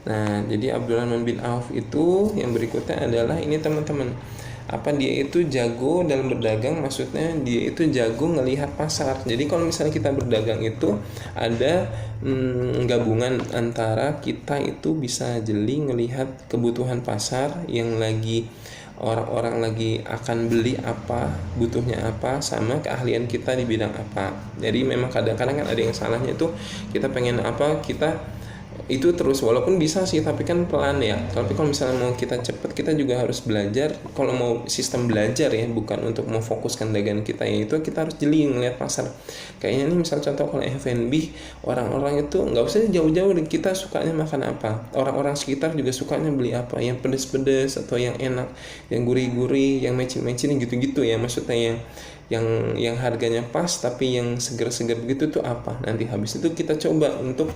Nah, jadi Abdurrahman bin Auf itu yang berikutnya adalah ini teman-teman. Apa dia itu jago dalam berdagang, maksudnya dia itu jago ngelihat pasar. Jadi kalau misalnya kita berdagang itu ada gabungan antara kita itu bisa jeli ngelihat kebutuhan pasar yang lagi orang-orang lagi akan beli apa, butuhnya apa, sama keahlian kita di bidang apa. Jadi memang kadang-kadang kan ada yang salahnya itu kita pengen apa, kita itu terus walaupun bisa sih tapi kan pelan ya. Tapi kalau misalnya mau kita cepet, kita juga harus belajar. Kalau mau sistem belajar ya, bukan untuk memfokuskan dagangan kita, ya itu kita harus jeli ngeliat pasar. Kayaknya nih misal contoh kalau F&B, orang-orang itu nggak usah jauh-jauh, kita sukanya makan apa, orang-orang sekitar juga sukanya beli apa, yang pedes-pedes atau yang enak, yang gurih-gurih, yang mecin-mecin gitu-gitu ya, maksudnya yang harganya pas tapi yang seger-seger begitu tuh apa. Nanti habis itu kita coba untuk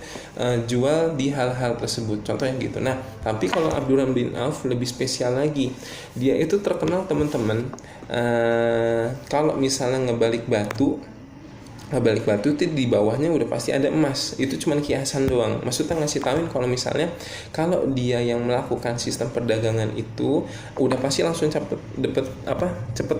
jual di hal-hal tersebut, contohnya gitu. Nah, tapi kalau Abdurrahman bin Auf lebih spesial lagi. Dia itu terkenal teman-teman, kalau misalnya ngebalik batu itu di bawahnya udah pasti ada emas. Itu cuma kiasan doang. Maksudnya ngasih tahuin kalau misalnya kalau dia yang melakukan sistem perdagangan itu udah pasti langsung cepet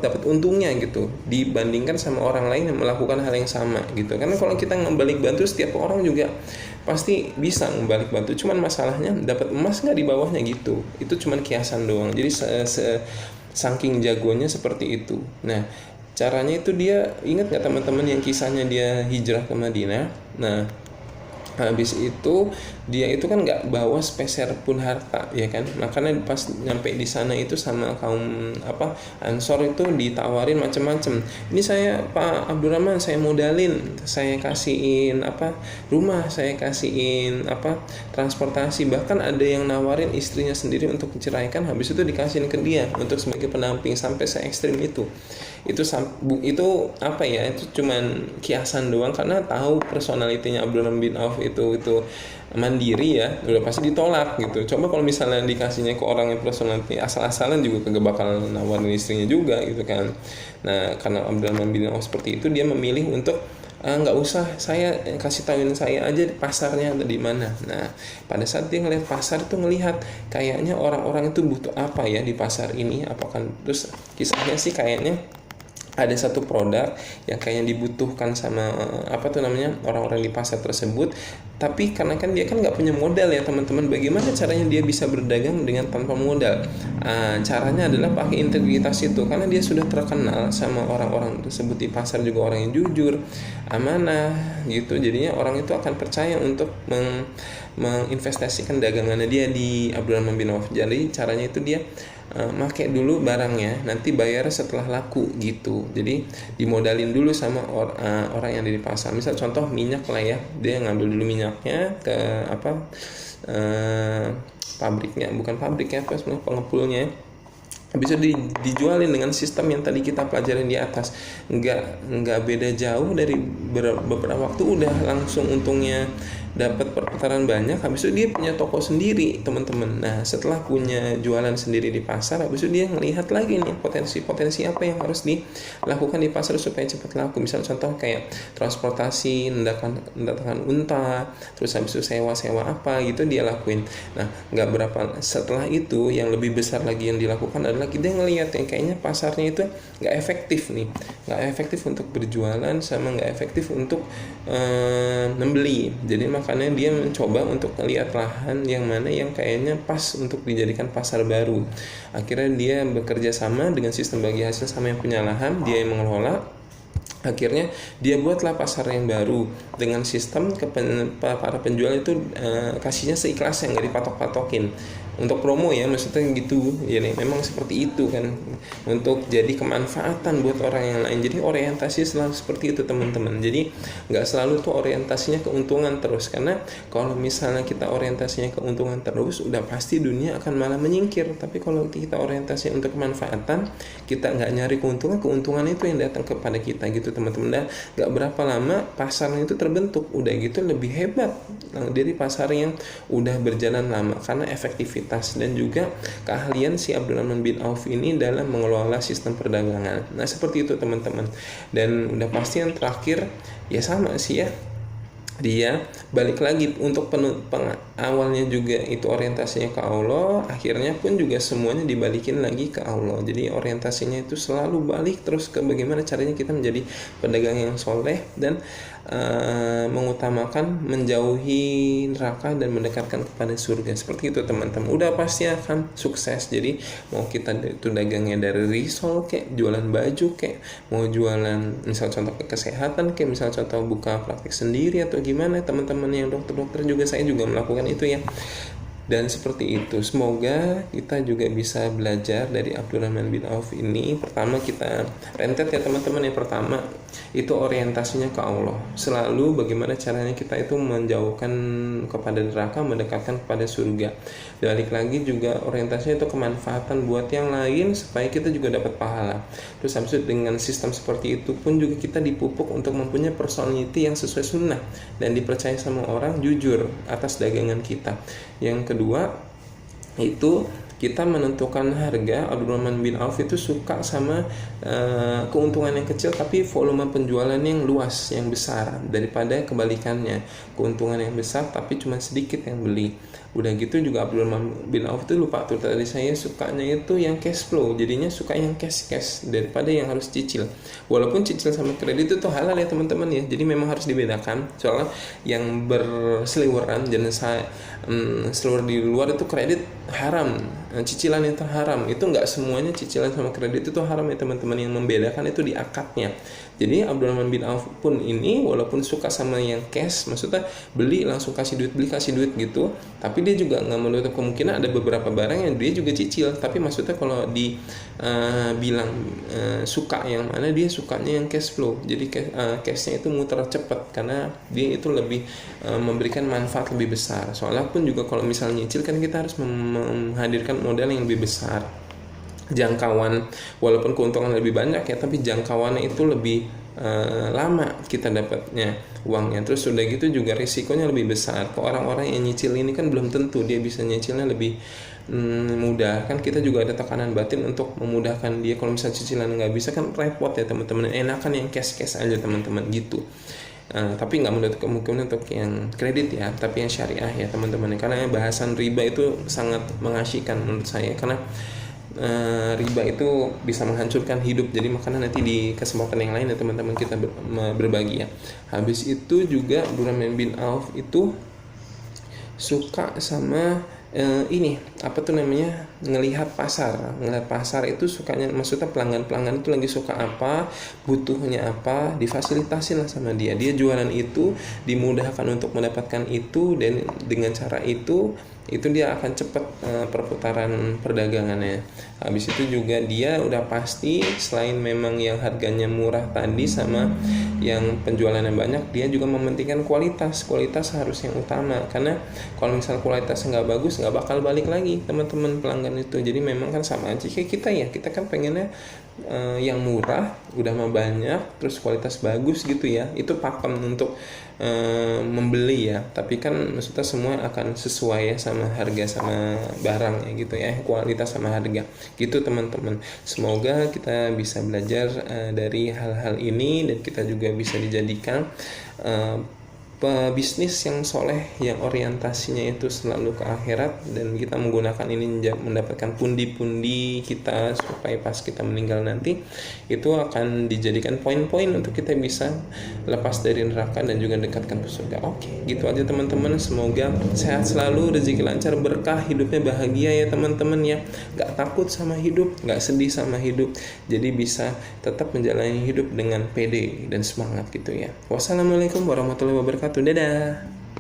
dapat untungnya gitu, dibandingkan sama orang lain yang melakukan hal yang sama gitu. Karena kalau kita ngebalik batu, setiap orang juga pasti bisa ngebalik batu, cuman masalahnya dapat emas nggak di bawahnya gitu. Itu cuma kiasan doang. Jadi saking jagonya seperti itu. Nah, caranya itu dia, ingat nggak teman-teman yang kisahnya dia hijrah ke Madinah? Nah, habis itu dia itu kan nggak bawa sepeser pun harta ya kan, makanya pas nyampe di sana itu sama kaum Ansor itu ditawarin macam-macam. Ini saya Pak Abdurrahman, saya modalin, saya kasihin rumah, saya kasihin transportasi, bahkan ada yang nawarin istrinya sendiri untuk diceraikan, habis itu dikasihin ke dia untuk sebagai pendamping, sampai se ekstrim itu. Itu itu cuman kiasan doang, karena tahu personalitinya Abdurrahman bin Auf itu mandiri ya, udah pasti ditolak gitu. Coba kalau misalnya dikasihnya ke orang yang personality asal-asalan juga kagak bakal nawarin istrinya juga gitu kan. Nah, karena Abdurrahman bin Auf seperti itu, dia memilih untuk nggak usah, saya kasih tahuin saya aja pasarnya ada di mana. Nah, pada saat dia ngelihat pasar itu, ngelihat kayaknya orang-orang itu butuh apa ya di pasar ini, apakah terus kisahnya sih kayaknya ada satu produk yang kayaknya dibutuhkan sama orang-orang di pasar tersebut. Tapi karena kan dia kan nggak punya modal ya teman-teman, bagaimana caranya dia bisa berdagang dengan tanpa modal? Caranya adalah pakai integritas itu, karena dia sudah terkenal sama orang-orang tersebut di pasar, juga orang yang jujur, amanah gitu. Jadinya orang itu akan percaya untuk menginvestasikan dagangannya dia di Abdurrahman bin Auf. Jadi caranya itu dia make dulu barangnya, nanti bayar setelah laku gitu. Jadi dimodalin dulu sama orang yang ada di pasar. Misal contoh minyak lah ya, dia ngambil dulu minyaknya ke pabriknya, bukan pabriknya, pengepulnya. Habis itu dijualin dengan sistem yang tadi kita pelajarin di atas. Nggak beda jauh, dari beberapa waktu udah langsung untungnya dapat perputaran banyak. Habis itu dia punya toko sendiri teman-teman. Nah, setelah punya jualan sendiri di pasar, habis itu dia ngelihat lagi nih potensi apa yang harus dilakukan di pasar supaya cepat laku. Misal contoh kayak transportasi, mendatangkan unta, terus habis itu sewa apa gitu dia lakuin. Nah, nggak berapa setelah itu yang lebih besar lagi yang dilakukan adalah kita ngelihat yang kayaknya pasarnya itu nggak efektif untuk berjualan, sama nggak efektif untuk membeli. Jadi makanya dia mencoba untuk melihat lahan yang mana yang kayaknya pas untuk dijadikan pasar baru. Akhirnya dia bekerja sama dengan sistem bagi hasil sama yang punya lahan, dia yang mengelola. Akhirnya dia buatlah pasar yang baru dengan sistem para penjual itu kasihnya seikhlas, yang nggak dipatok-patokin untuk promo ya, maksudnya gitu ya nih. Memang seperti itu kan, untuk jadi kemanfaatan buat orang yang lain. Jadi orientasi selalu seperti itu teman-teman. Jadi nggak selalu tuh orientasinya keuntungan terus, karena kalau misalnya kita orientasinya keuntungan terus, udah pasti dunia akan malah menyingkir. Tapi kalau kita orientasinya untuk kemanfaatan, kita nggak nyari keuntungan itu yang datang kepada kita gitu teman-teman. Dan nggak berapa lama pasarnya itu terbentuk, udah gitu lebih hebat dari pasar yang udah berjalan lama, karena efektivitas dan juga keahlian si Abdurrahman bin Auf ini dalam mengelola sistem perdagangan. Nah, seperti itu teman-teman. Dan udah pasti yang terakhir ya sama sih ya, dia balik lagi untuk awalnya juga itu orientasinya ke Allah, akhirnya pun juga semuanya dibalikin lagi ke Allah. Jadi orientasinya itu selalu balik terus ke bagaimana caranya kita menjadi pedagang yang soleh dan mengutamakan menjauhi neraka dan mendekatkan kepada surga. Seperti itu teman-teman, udah pasti akan sukses. Jadi mau kita itu dagangnya dari risol kayak jualan baju, kayak mau jualan misal contoh ke kesehatan, kayak misal contoh buka praktik sendiri atau gimana, teman-teman yang dokter-dokter juga, saya juga melakukan itu ya. Dan seperti itu, semoga kita juga bisa belajar dari Abdurrahman bin Auf ini. Pertama kita rentet ya teman-teman. Yang pertama itu orientasinya ke Allah, selalu bagaimana caranya kita itu menjauhkan kepada neraka, mendekatkan kepada surga. Balik lagi juga orientasinya itu kemanfaatan buat yang lain supaya kita juga dapat pahala. Terus habis itu dengan sistem seperti itu pun juga kita dipupuk untuk mempunyai personality yang sesuai sunnah dan dipercaya sama orang, jujur atas dagangan kita. Yang kedua itu kita menentukan harga. Abdurrahman bin Auf itu suka sama keuntungan yang kecil tapi volume penjualan yang luas, yang besar, daripada kebalikannya, keuntungan yang besar tapi cuma sedikit yang beli. Udah gitu juga Abdurrahman bin Auf itu, lupa tuh tadi saya sukanya itu yang cash flow, jadinya suka yang cash daripada yang harus cicil. Walaupun cicil sama kredit itu halal ya teman-teman ya, jadi memang harus dibedakan. Soalnya yang berseliweran jenis seluruh di luar itu kredit haram, cicilan itu haram. Itu nggak semuanya cicilan sama kredit itu haram ya teman-teman, yang membedakan itu di akadnya. Jadi Abdurrahman bin Auf pun ini walaupun suka sama yang cash, maksudnya beli langsung kasih duit gitu, tapi dia juga nggak menutup kemungkinan ada beberapa barang yang dia juga cicil. Tapi maksudnya kalau bilang suka yang mana, dia sukanya yang cash flow. Jadi cashnya itu muter cepat karena dia itu lebih memberikan manfaat lebih besar. Soalnya pun juga kalau misalnya nyicil kan kita harus menghadirkan modal yang lebih besar, jangkauan, walaupun keuntungan lebih banyak ya, tapi jangkauannya itu lebih lama kita dapatnya uangnya. Terus sudah gitu juga risikonya lebih besar. Ke orang-orang yang nyicil ini kan belum tentu dia bisa nyicilnya lebih mudah. Kan kita juga ada tekanan batin untuk memudahkan dia. Kalau misalnya cicilan nggak bisa kan repot ya teman-teman. Enakan yang cash aja teman-teman gitu. Tapi nggak menutup kemungkinan untuk yang kredit ya, tapi yang syariah ya teman-teman. Karena bahasan riba itu sangat mengasyikkan menurut saya, karena riba itu bisa menghancurkan hidup. Jadi makanya nanti di kesempatan yang lain ya teman-teman kita berbagi ya. Habis itu juga Abdurrahman bin Auf itu suka sama ini apa tuh namanya, ngelihat pasar itu sukanya, maksudnya pelanggan itu lagi suka apa, butuhnya apa, difasilitasin lah sama dia jualan itu, dimudahkan untuk mendapatkan itu, dan dengan cara itu dia akan cepat perputaran perdagangannya. Habis itu juga dia udah pasti selain memang yang harganya murah tadi sama yang penjualannya banyak, dia juga mementingkan kualitas harus yang utama. Karena kalau misal kualitasnya nggak bagus, nggak bakal balik lagi teman-teman pelanggan itu. Jadi memang kan sama aja kayak kita kan pengennya yang murah udah mah banyak, terus kualitas bagus gitu ya. Itu pakem untuk membeli ya, tapi kan maksudnya semua akan sesuai ya sama harga sama barang ya gitu ya, kualitas sama harga gitu teman-teman. Semoga kita bisa belajar dari hal-hal ini dan kita juga bisa dijadikan pebisnis yang soleh, yang orientasinya itu selalu ke akhirat, dan kita menggunakan ini mendapatkan pundi-pundi kita supaya pas kita meninggal nanti itu akan dijadikan poin-poin untuk kita bisa lepas dari neraka dan juga dekatkan ke surga. Oke, gitu aja teman-teman. Semoga sehat selalu, rezeki lancar, berkah, hidupnya bahagia ya teman-teman ya. Gak takut sama hidup, gak sedih sama hidup, jadi bisa tetap menjalani hidup dengan pede dan semangat gitu ya. Wassalamualaikum warahmatullahi wabarakatuh. Dadah.